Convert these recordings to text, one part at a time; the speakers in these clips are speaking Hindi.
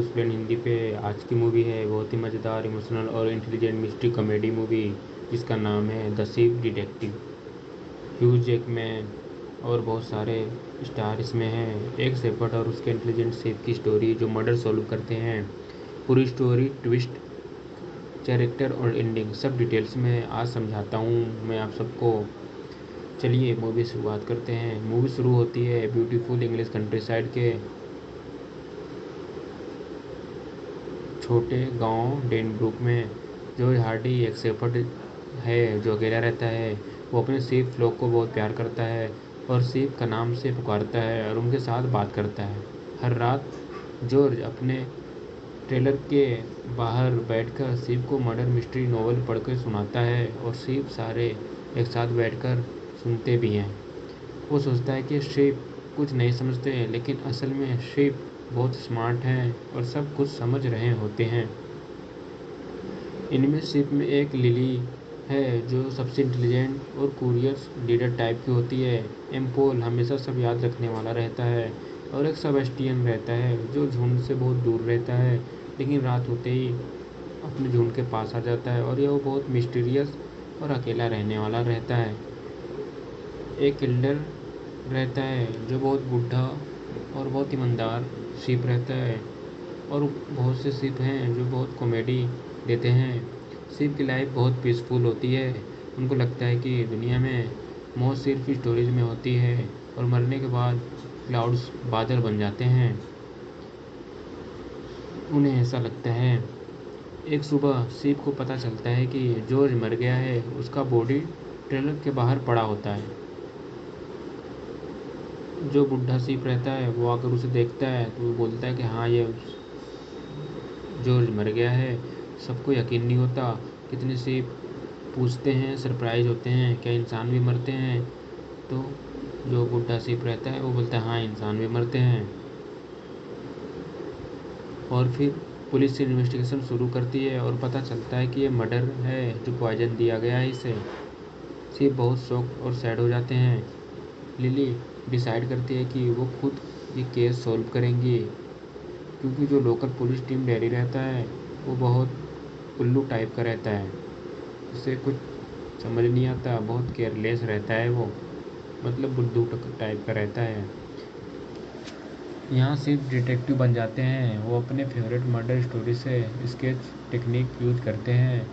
एक्सप्लेन हिंदी पे आज की मूवी है बहुत ही मज़ेदार इमोशनल और इंटेलिजेंट मिस्ट्री कॉमेडी मूवी जिसका नाम है the ship detective. Hugh Jackman और बहुत सारे स्टार इसमें हैं। एक शेपर्ड और उसके इंटेलिजेंट सेफ की स्टोरी जो मर्डर सॉल्व करते हैं। पूरी स्टोरी ट्विस्ट कैरेक्टर और एंडिंग सब डिटेल्स में आज समझाता हूँ मैं आप सबको। चलिए मूवी शुरुआत करते हैं। मूवी शुरू होती है ब्यूटीफुल इंग्लिश कंट्री साइड के छोटे गांव डेनब्रुक में। जॉर्ज हार्डी एक शेफर्ड है जो अकेला रहता है। वो अपने सीप फ्लॉक को बहुत प्यार करता है और सीप का नाम से पुकारता है और उनके साथ बात करता है। हर रात जॉर्ज अपने ट्रेलर के बाहर बैठकर सीप को मर्डर मिस्ट्री नोवेल पढ़कर सुनाता है और सीप सारे एक साथ बैठकर सुनते भी हैं। वो सोचता है कि शिप कुछ नहीं समझते लेकिन असल में शिप बहुत स्मार्ट हैं और सब कुछ समझ रहे होते हैं। इनमें शिप में एक लिली है जो सबसे इंटेलिजेंट और कुरियस लीडर टाइप की होती है। एम्पोल हमेशा सब याद रखने वाला रहता है और एक सेबेस्टियन रहता है जो झुंड से बहुत दूर रहता है लेकिन रात होते ही अपने झुंड के पास आ जाता है और यह बहुत मिस्टीरियस और अकेला रहने वाला रहता है। एक किल्डर रहता है जो बहुत बूढ़ा और बहुत ईमानदार शिप रहता है और बहुत से शिप हैं जो बहुत कॉमेडी देते हैं। शिप की लाइफ बहुत पीसफुल होती है। उनको लगता है कि दुनिया में मौत सिर्फ स्टोरीज में होती है और मरने के बाद क्लाउड्स बादल बन जाते हैं। उन्हें ऐसा लगता है। एक सुबह शिप को पता चलता है कि जॉर्ज मर गया है। उसका बॉडी ट्रेलर के बाहर पड़ा होता है। जो बुढ़ा शिप रहता है वो आकर उसे देखता है तो वो बोलता है कि हाँ ये जॉर्ज मर गया है। सबको यकीन नहीं होता। कितने शिप पूछते हैं, सरप्राइज होते हैं क्या इंसान भी मरते हैं। तो जो बुढ़ा शिप रहता है वो बोलता है हाँ इंसान भी मरते हैं। और फिर पुलिस इन्वेस्टिगेशन शुरू करती है और पता चलता है कि ये मर्डर है जो पॉइजन दिया गया है इसे। शिप बहुत शॉक और सैड हो जाते हैं। लिली डिसाइड करती है कि वो खुद ये केस सॉल्व करेंगी क्योंकि जो लोकल पुलिस टीम डेरी रहता है वो बहुत उल्लू टाइप का रहता है। उसे कुछ समझ नहीं आता, बहुत केयरलेस रहता है वो, मतलब बुद्धू टाइप का रहता है। यहाँ सिर्फ डिटेक्टिव बन जाते हैं। वो अपने फेवरेट मर्डर स्टोरी से स्केच टेक्निक यूज करते हैं।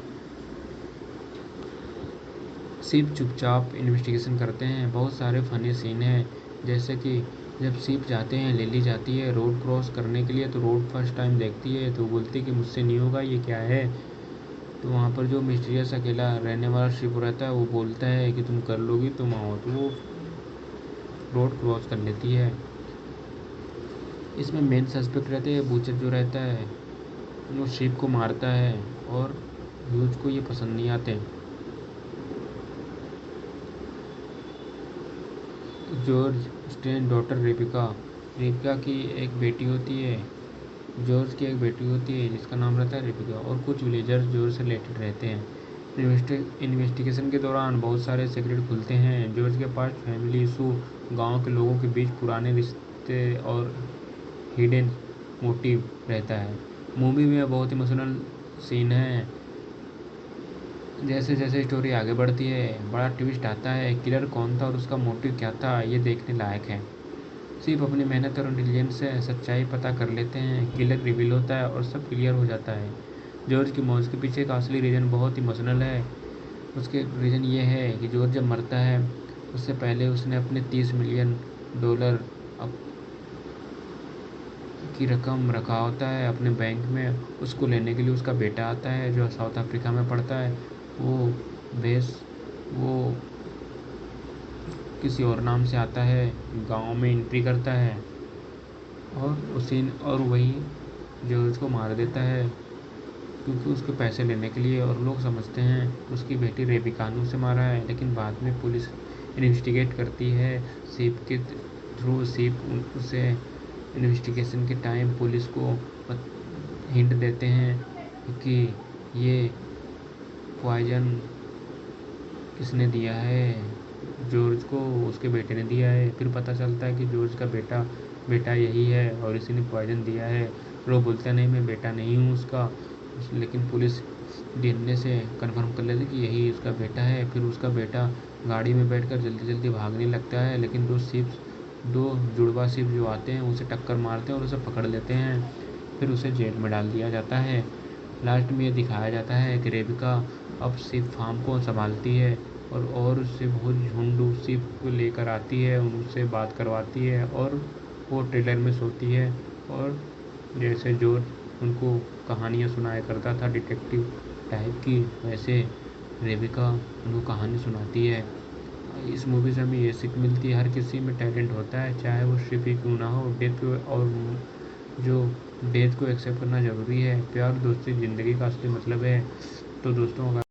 सिर्फ चुपचाप इन्वेस्टिगेशन करते हैं। बहुत सारे फनी सीन हैं जैसे कि जब सिप जाते हैं, लिली जाती है रोड क्रॉस करने के लिए तो रोड फर्स्ट टाइम देखती है तो बोलती है कि मुझसे नहीं होगा, ये क्या है। तो वहाँ पर जो मिस्टीरियस अकेला रहने वाला शिप रहता है वो बोलता है कि तुम कर लोगी, तुम आओ, तो वो रोड क्रॉस कर लेती है। इसमें मेन सस्पेक्ट रहते हैं बूचर जो रहता है वो शिप को मारता है और ह्यूज को ये पसंद नहीं आते। जॉर्ज स्टेन डॉटर रेबिका की एक बेटी होती है। जॉर्ज की एक बेटी होती है जिसका नाम रहता है रेबिका और कुछ विलेजर्स जॉर्ज से रिलेटेड रहते हैं। इन्वेस्टिगेशन के दौरान बहुत सारे सीक्रेट खुलते हैं। जॉर्ज के पास फैमिली इशू, गांव के लोगों के बीच पुराने रिश्ते और हिडन मोटिव रहता है। मूवी में बहुत इमोशनल सीन है। जैसे जैसे स्टोरी आगे बढ़ती है बड़ा ट्विस्ट आता है। किलर कौन था और उसका मोटिव क्या था ये देखने लायक है। सिर्फ अपनी मेहनत और इंटेलिजेंस से सच्चाई पता कर लेते हैं। किलर रिवील होता है और सब क्लियर हो जाता है। जॉर्ज की मौत के पीछे का असली रीज़न बहुत इमोशनल है। उसके रीज़न ये है कि जॉर्ज जब मरता है उससे पहले उसने अपने $30 मिलियन की रकम रखा होता है अपने बैंक में। उसको लेने के लिए उसका बेटा आता है जो साउथ अफ्रीका में पढ़ता है। वो किसी और नाम से आता है, गांव में एंट्री करता है और वही जॉर्ज को मार देता है क्योंकि उसके पैसे लेने के लिए। और लोग समझते हैं उसकी बेटी रेबिका ने उसे मारा है लेकिन बाद में पुलिस इन्वेस्टिगेट करती है सिप के थ्रू। सिप उसे इन्वेस्टिगेशन के टाइम पुलिस को हिंट देते हैं कि ये पॉइजन किसने दिया है। जॉर्ज को उसके बेटे ने दिया है। फिर पता चलता है कि जॉर्ज का बेटा यही है और इसी ने पॉइजन दिया है। वो बोलता है नहीं मैं बेटा नहीं हूँ उसका, लेकिन पुलिस डीएनए से कंफर्म कर लेती कि यही उसका बेटा है। फिर उसका बेटा गाड़ी में बैठकर जल्दी जल्दी भागने लगता है, लेकिन दो जुड़वा शिप जो आते हैं उसे टक्कर मारते हैं और उसे पकड़ लेते हैं। फिर उसे जेल में डाल दिया जाता है। लास्ट में ये दिखाया जाता है कि रेबिका अब शिप फार्म को संभालती है और उससे बहुत झुंड उस शिप को लेकर आती है, उनसे बात करवाती है और वो ट्रेलर में सोती है। और जैसे जो उनको कहानियाँ सुनाया करता था डिटेक्टिव टाइप की, वैसे रेबिका उनको कहानी सुनाती है। इस मूवी से हमें ये सीख मिलती है हर किसी में टैलेंट होता है, चाहे वो सिर्फ ही क्यों ना हो। जो डेथ को एक्सेप्ट करना ज़रूरी है। प्यार दोस्ती ज़िंदगी का असली मतलब है। तो दोस्तों अगर